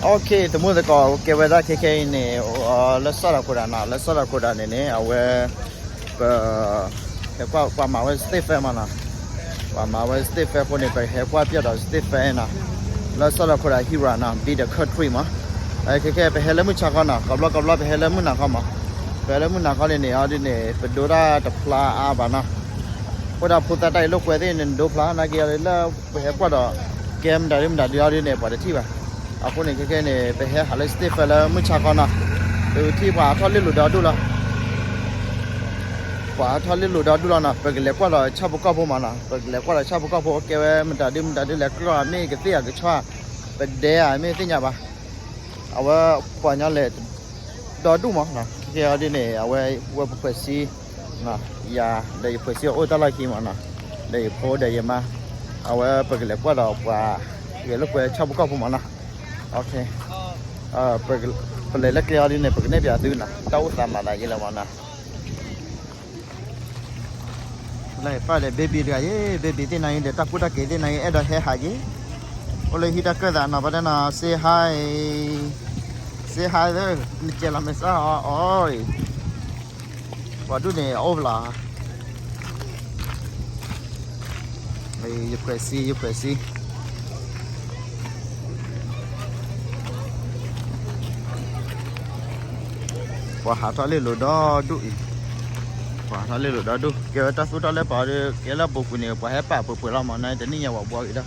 Okay, the mother call, okay, whether KK, let's sort of put on, let's sort of put on in it, aware, my way, stay fair, man. My way, stay fair for the have what you stay fair. Let's sort of put a hero now, be the country, ma. I can keep a helemuchakana, a block of love, helemunakama. Helemunakana in the ordinary, Pedora, the Pla Abana. What I put that I look within and do plan, I get a love, we have got a game that him that the ordinary by the Tiva. Aku ni keke ni pehe halus ti fela muchakana, tu pa thali luda dula, pa thali luda dula na pergi lekwa la cabu kapu mana, pergi lekwa la cabu kapu kewe mendadi lekwa ni keti ya kecua, pede ni tinya ba, awa puanya le, dadu mah na, keke adi ni awa pesi, na ya dari pesi otak lagi mana, dari po dari ma, awa pergi lekwa la pa, lekwa cabu kapu mana. Okay. Pelai lagi hari ni pergi ni biar tu na. Tahu sama lagi lah mana. Pelai pelai baby dia ye baby dia naik dia tak pudak dia naik ada hair lagi. Oleh hidup kerja na pada na say hi tu ni jalan mesra oi. Waduh ni ovla. You pressy. Wah, thali lo dah du. Wah, thali lo dah du. Kita tak sudah lepas dia, kita buku ni apa hebat, apa lama ni, jadi ni awak buat kita.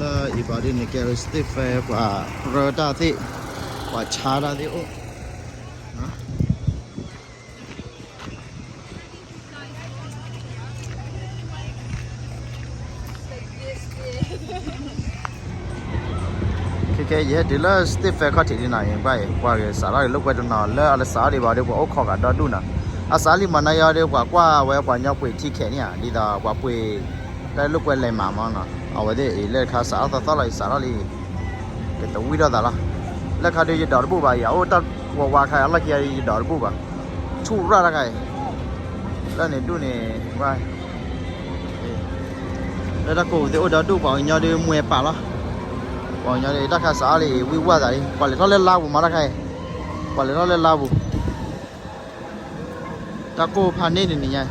Lah, ibadah ni kita stiff, wah, roda ti, wah, cara ti, oh. Cái gì thì là stiff có thể đi này vậy qua cái xã này lúc quay trong nào là ở xã đi vào đi qua ốc khó cả đó đúng nè à xã đi mà này ở đi qua qua nhau quay thi kẹt nhá đi đó qua quay cái lúc quay lại mà nè ở đây lên khai xã tao lại xã đi cái tàu đó đó là khai đi đỏ bù bà yếu ta qua khai là kia đi đỏ bù bà chu ra là cái là này đúng này vậy đây là cổ thì ở đó đúng bảo nhau đi mua bà đó còn nhà này đã khai xã thì vui quá rồi, còn lại nó lên lao mà đã khai, còn lại nó lên lao, ta cô phan nên này nha.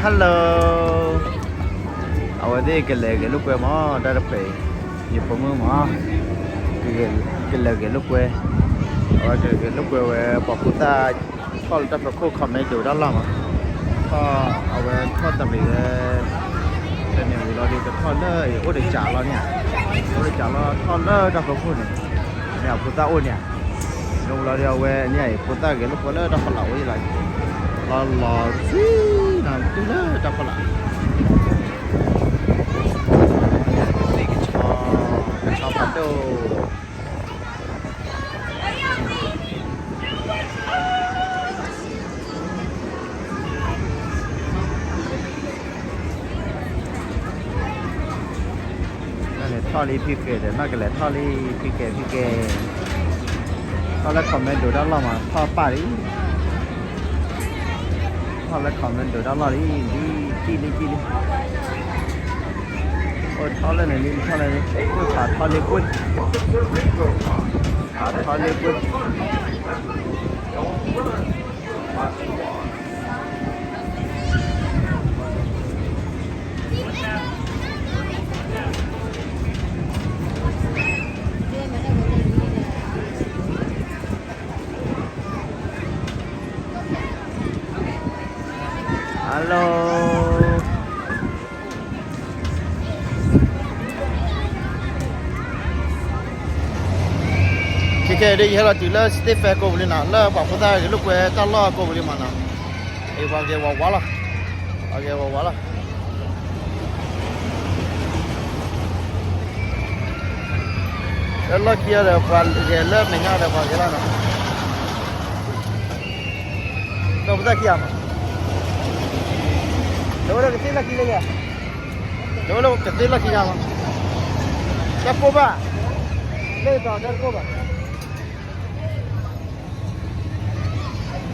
Hello, ở đây cái lúc quê mà đã phải nhịp bấm mà cái lúc quê, ở cái lúc quê bảo cô ta còn ta phải cô comment điều đó làmเอาไว้ทอดตะบีแต่เนี่ยเราดีจะทอดเลยโอ้เด็กจ๋าเราเนี่ยโอ้เด็กจ๋าเราทอดเลยกับคนเนี่ยพุทธะโอ้เนี่ยลงเราเดียวเว้ยเนี่ยพุทธะเกี่ยวกับคนเลยดับพลังอะไรหล่อสิน้ำตุ้งเลยดับพลังนี่ก็ชอบพัดโดทอลีพิเกตน่าจะแหละทอลีพิเกทอแล้วคอมเมนต์ดูด้านล่างมาทอป้าดิทอแล้วคอมเมนต์ดูด้านล่างดิจีโอ้ทอแล้วเนี่ยทอแล้วกุ้ยขาทอเลยกุ้ยทอเลยกุ้ยฮัลโหลเคได้ยินเราจีละสเตฟก็บลินะแล้วบอกว่าได้ลูกเวต้าล้อก็บลิมานะไอ้ว่าเกี่ยวว่าละเกี่ยวว่าละแล้วเกี่ยวกับว่าเกี่ยวเริ่มในงานแล้วว่าเกี่ยวนะก็ไม่ได้เกี่ยวDulu kecil lagi ya. Dulu kecil lagi ya. Siapa ba? Lepas siapa ba?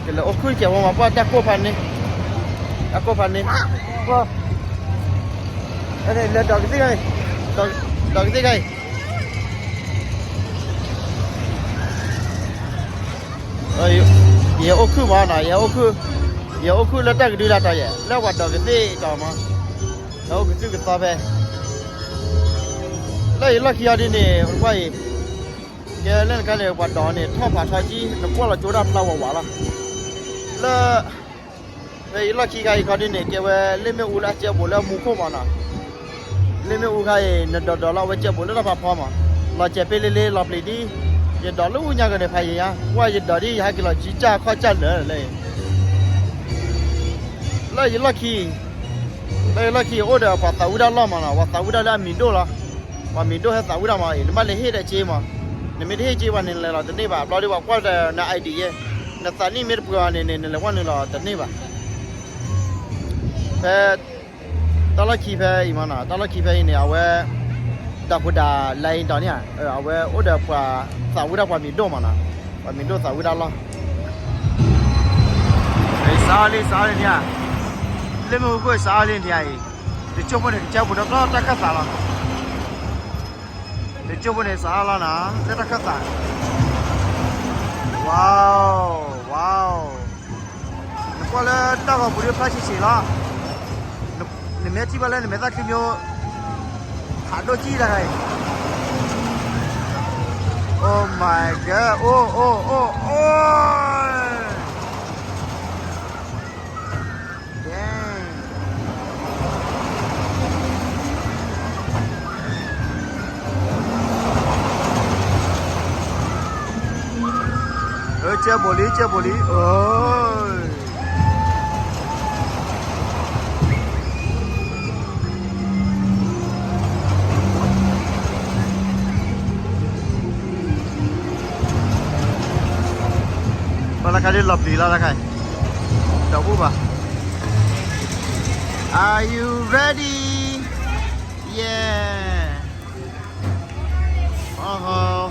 Kalau okey siapa apa siapa pan ni? Aku panik. Wah. Ini lihat dog sih guys. Dog sih guys. Ayo, ya oku mana? Ya oku letak di latar ya. Lewat dog sih cuma. Lalu gitu kita be. Lai laki ada ni, why? Dia lain kali buat dog ni, top pasaji, nak kuala jodoh pelawa wala. La, lai laki kali kali ni, dia leme ulah je boleh muka mana. Leme ulah nak dog lah wajah boleh apa apa mana. La je pelele la peledi, je dog lu nya kan payah ya. Wah je dog ni, hak la cica kau jalan lai. Lai laki order apa tahu dah lama mana, apa tahu dah lah mindo lah. Wah mindo hay tahu dah mana, nama leher dah cema. Nama leher cema ni lah, tadi bah, kalau dia kuat na idea, na tani merpua ni lewan ni lah, tadi bah. Tala kipa imana, tala kipa ini awak dah kuda lain dah ni ah, awak order apa tahu dah apa mindo mana, apa mindo tahu dah lah. Sali ni ah. Lemu ko salin dia ai. Dia cuba ni dia budak lah tak salah. Dia cuba ni salah na, dia tak kata. Wow. Kalau tak kau boleh pasti sila. Ni mesti balik ni mesti kimio. Hado ji dah kai. Oh my god. Oh. Chia boli. Oi. Bala kali lovely lah kan. Dah buba. Are you ready? Yeah.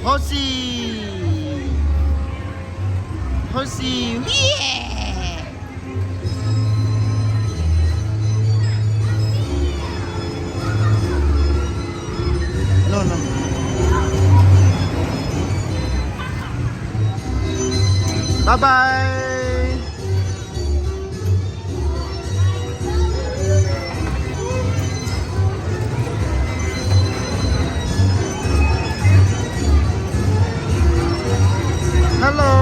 Hosi. Yeah. No. Bye. Hello.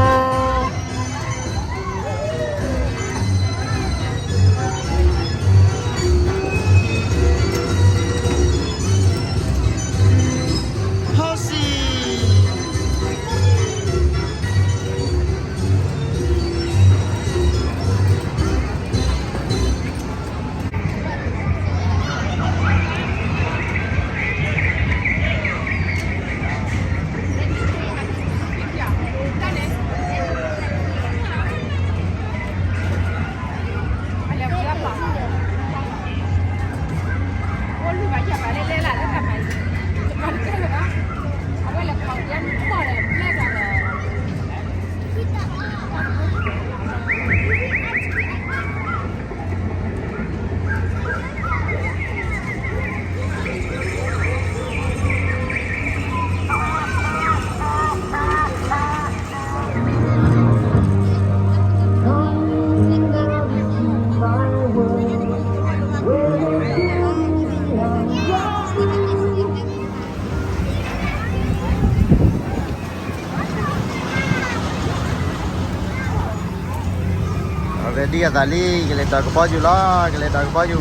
Ready tali, kita dah baju lah, kita dah baju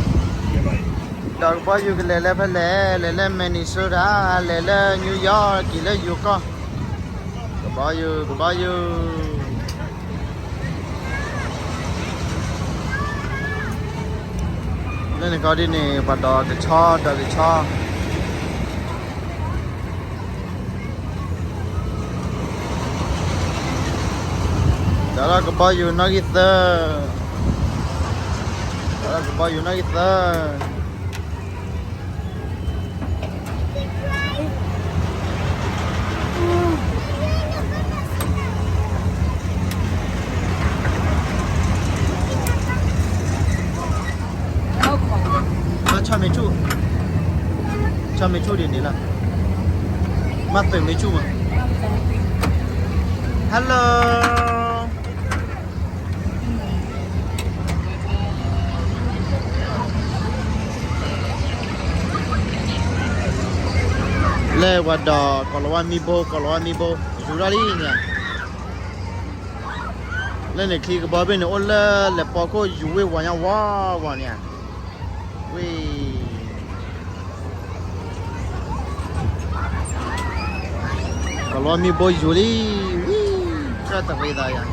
kita le Minnesota, le New York, kita juga baju. Ni kau ni pada kecah. Cara kebayu nak kita. chu đi nè là mắt về mấy chu mà hello lê qua đò còn lo mi bô dù ra đi nè lên này khi cái bò bên này ôn là bò có dù với vào nhau vào nè vì kalau mi boy Juli, kata apa itu ya?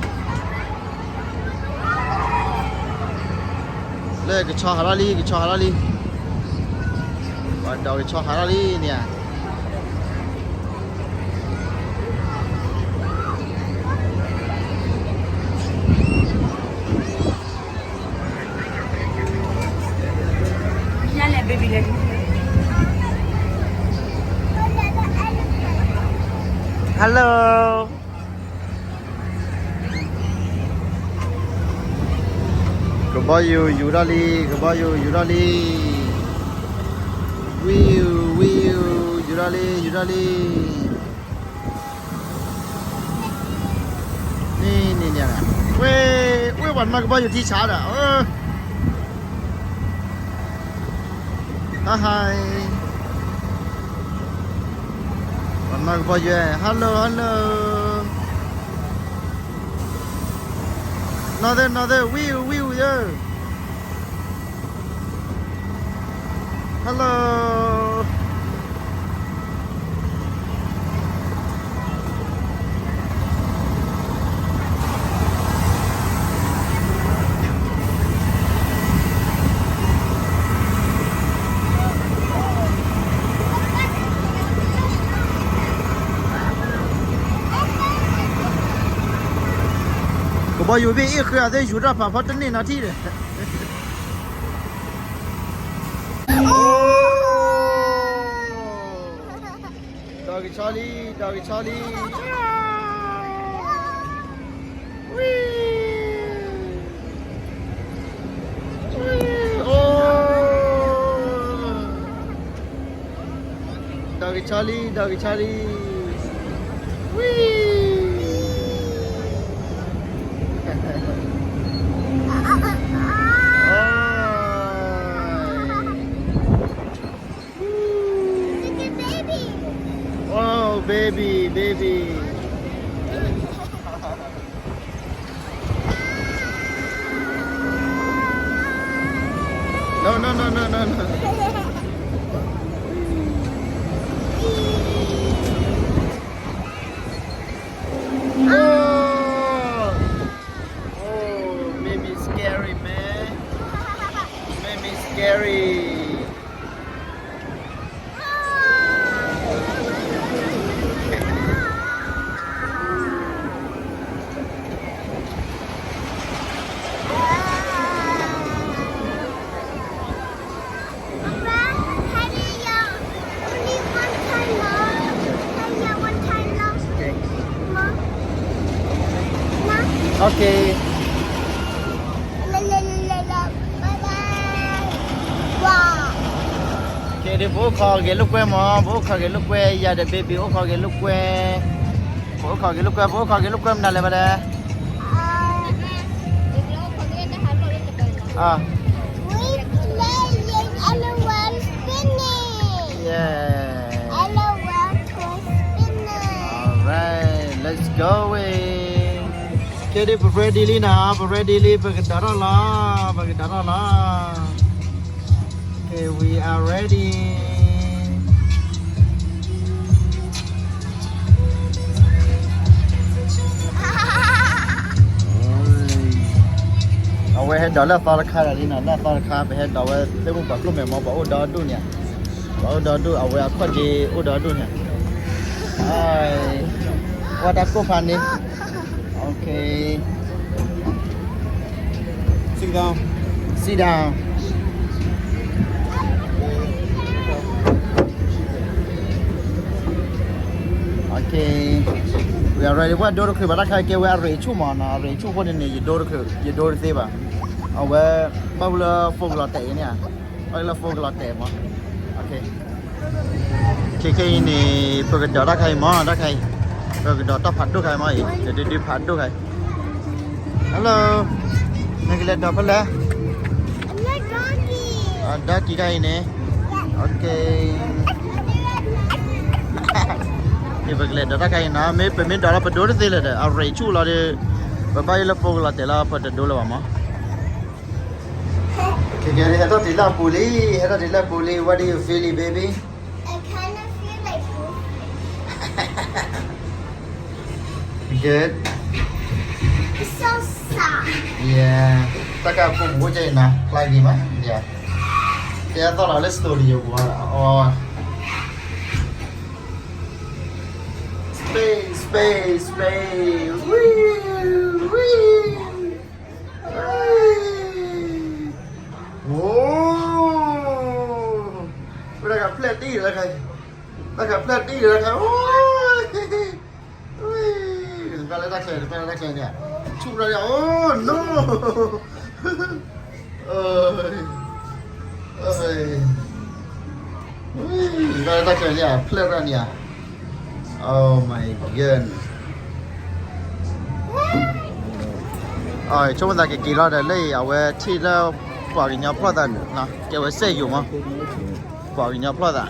Le ke cah halali, pada ke cah halali ni ya. Jalan baby lagi. Hello. Kebayu Yurali. Wiu Yurali. Ni ya. Weh, wan ma kebayu ti cha da. Hai. Mark Boye, hello. Another, wheel, yeah. Hello. Bao nhiêu biết ít khơi đấy chủ ra phá phá tên này nào thi đấy. Doggy Charlie. Doggy Charlie. Baby. No. Oh, maybe scary, man. Maybe scary. Okay. Wow. Okay, đi bố kho cái lúc quen mà bố kho cái lúc quen giờ để baby bố kho cái lúc quen nào lại mà đây à yeah alright let's go okay đi ready li nào ready li bagi darah lah okay we are ready we hết đó là tao khai là đi nào là tao khai về hết đó we để bố bắt lúc mẹ mà bảo đó đu nhỉ bảo đó đu we có gì ở đó đu nhỉ ai qua đặt cô phàn đi okay sit down okay we are ready what door khơi bắt khai kêu we are ready chú mà nó ready chú con này gì door khơi gì door thế bà ở we bao giờ phong là tệ nè ai là phô là đẹp mà ok khi này bây giờ đã khai mà đã khai bây giờ đã phát được khai mà để đi phát được khai hello này cái đó phải là ada kira ini okay ni bagle data kai na me payment dollar per dollar de la a rate chu la de babai la pog la de la per dollar ma okay gari hata dila puli what do you feel baby I kind of feel like poop. good It's so soft. yeah taka pun bo jai na like di ma yeah yeah thought I let's story you or space wee oh bây giờ plate đi rồi kìa bây giờ plate đi rồi kìa ôi bây giờ ra kìa nè chụp ra kìa oh no ơi bây giờ ra kìa nè plate ra nè oh my god ơi chúng ta cái kỳ lo đây lấy ở về thì là bỏ cái nhau plot đó nè cái về xe dùng mà bỏ cái nhau plot đó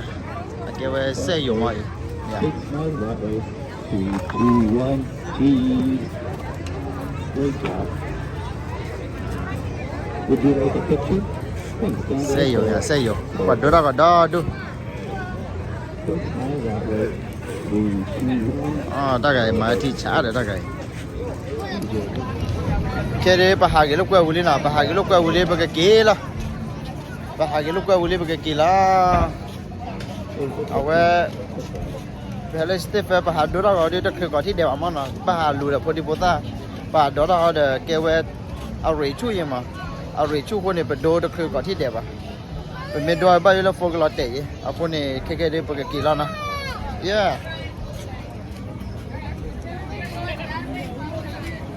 cái về xe dùng mà yeah. It's not that way. 3, 2, 1, cheese. Great job. Would you like a picture? Thanks, Xe dùng nha, xe dùng. Còn đó đu. It's not that way. 3, 2, 1. Đó cái mà thì trả được đó cái. Cái đấy bà hai cái lúc quay uli nào, bà hai cái lúc quay uli cái kia là. Bà hai cái lúc quay uli cái kia là. Ở về Pele Steve bà hai đó rồi đi được có thi đều mà nó bà hai lùi được đi bota. Bà đó là để kêu về ở rì chui mà. Ở rì chuiคนเนี่ยไปดูđược có thi đều à. Bên mình đôi bây giờ phô cái lọt tệ, ở bên này cái đấy cái kỳ lắm na. Yeah.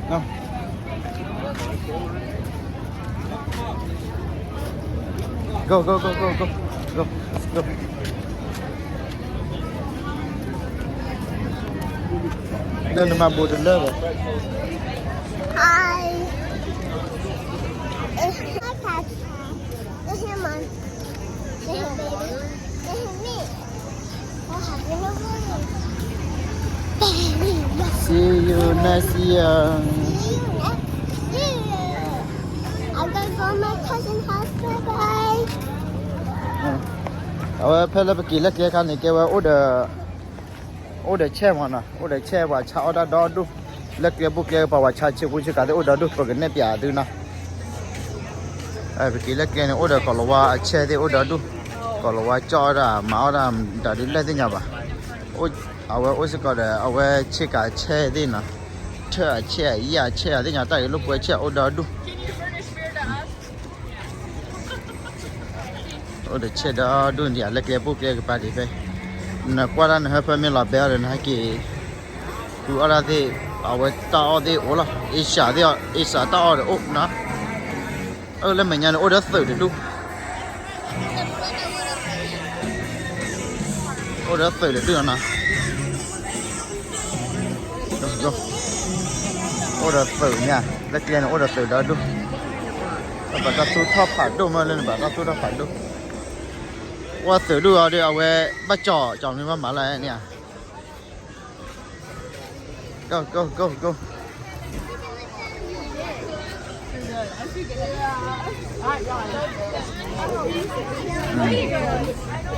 No. Go. Then my boat is level. Hi. Hi, Pat. This is mom. This is baby. This is me. Oh, have you no money? Baby, yes. See you next year. See you next year. I'm gonna go to my cousin's house. Bye-bye. Ở phía là kỳ là kia cái này kêu order che mà nè, order che và cha order đó đu, là kia bút kia bảo cha chỉ cũng chỉ cái order đu, phải cái này bịa đu nè. Vì là kia này order còn là che thì order đu, còn là cho ra máu ra đã đi lấy thế nhau bà. Ở sẽ có để ở che cả che đi nè, che thế nhau tại lúc quay che order đu. Order che đó đu thì là kia bút kia cái bài đi nè qua đó nè phải mình làm bé rồi nè cái tu ở đây thì ở tao thì ủa là ít xả tao rồi ốp nó lên mình nhà nó order thử được đúng order thử được chưa nè rồi order thử nha lấy kia nó order thử đó đúng bà ta tu thọ phải đúng mà lên bà ta tu thọ phải đúngว่าซื้อดูเอาดิเอาไว้บ้าจ่อนี่ว่าหมาอะไรเนี่ย go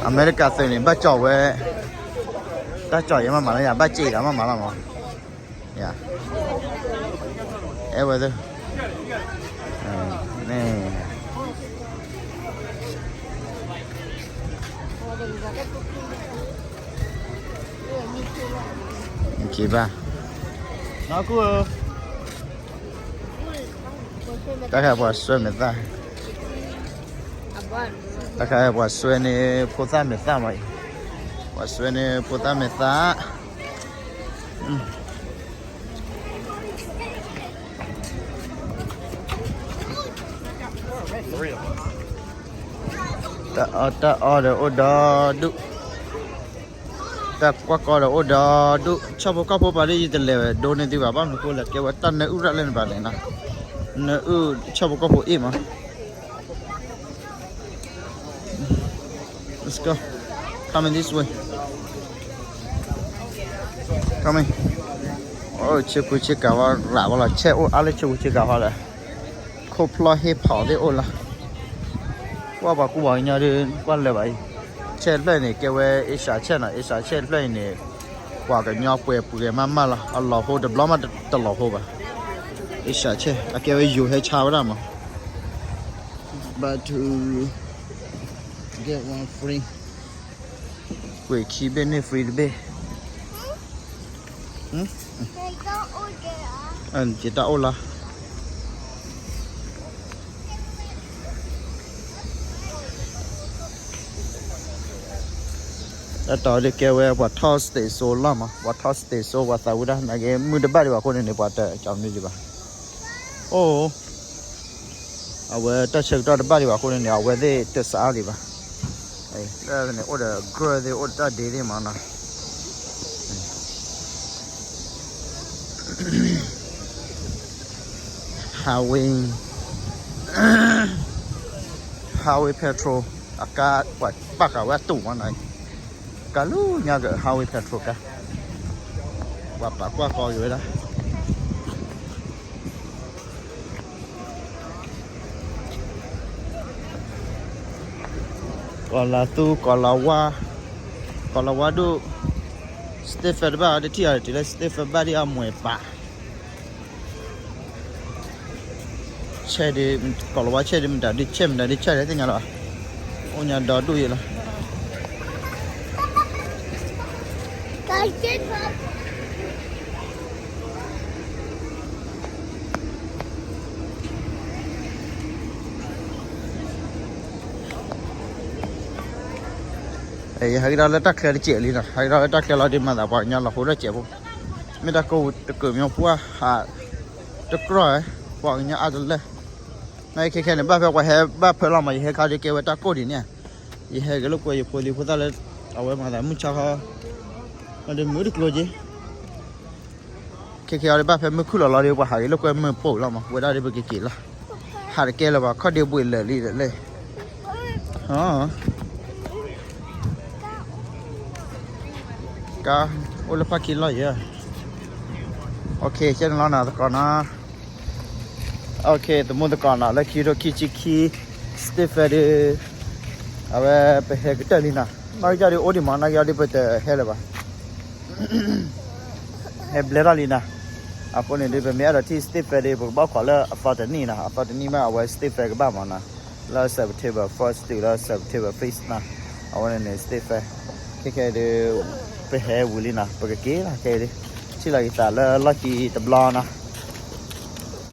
อเมริกาซื้อนี่บ้าจ่อไว้บ้าจ่อยังมาหมาอะไรอย่างบ้าจีแล้วมาหมาละมั้งเนี่ยเอ้ไว้ดินี่OK吧，哪个？大概我说没啥，大概我说呢菩萨没啥嘛，我说呢菩萨没啥， ta order do ta qua coi là order do cho bố các bố bà đi từ lề đồ này thì bà bác cô là kêu tan này ura lên bà này nè nó cho bố các bố im mà let's go come in this way come in ôi chiếc cả vào lạ vào là che ô ăn lấy chiếc cả vào là khô plo hết跑的ô là qua bà cô bảo nhau đi qua lại vậy che lên này kêu ấy xả che lên này qua cái nhau quẹt mà là Allah hồ đập lắm mà đập lọ hồ bà ấy xả che à kêu ấy dù hay chào đó mà but to get one free quẹt chi bên này free đấy They don't order. Chị ta ô là đã tao đi kêu water station lắm mà water station water udah nãy mưa đập bari aku ni water chăm đi bà ô ta check ra đập bari aku ni awe de te sa đi bà ấy đây này order girl de order đi đi mà na highway petrol aka quạt bạc cả tủ mà này cả lú nhà cái highway petrol cả quạt bạc qua coi rồi đó còn là tu còn là qua đu Stephen ba đi thi thì là Stephen ba đi ăn mồi bả chơi đi còn là qua chơi đi mình đã đi chơi đấy thì nhà rồi ô nhà đó đuôi là Cái chết mà. ấy hay đó là tắc kẹt chạy đi nè hay đó là tắc kẹt là đi mà đã bảo nhau là hối ra chạy không mình đã câu được cửa nhau qua hà được rồi bảo nhau ăn lên này khi này ba phải qua hè ba phải làm mà hè cao đi kêu ta cố đi nè thì hè cái lúc quay đi phụ ta lên ở ngoài mà lại muốn cho họ mà đừng mới được rồi chứ khi ở đây ba phải mới khử là đi qua hải lúc quay mới bổ lắm mà quay ra đi bị kỳ là hải kia là bảo có điều bụi lở đi lên hả cá ô là 3 kilo vậy ok trên nó nào còn nó ok tụi mình còn là lấy kilo chi stiff đi à về về cái tên này nè nói ra đi odi mà nói ra đi bây giờ hết rồi bà hết lẽ ra đi nè à con này đi về mẹ là thì stiff đi bao quả là apartment mà về stiff cái ba mà nè là September first to là September first nè à con này stiff cái đi về hè vui nè bởi cái kia là cái đi chỉ là ta là lucky tập lo nè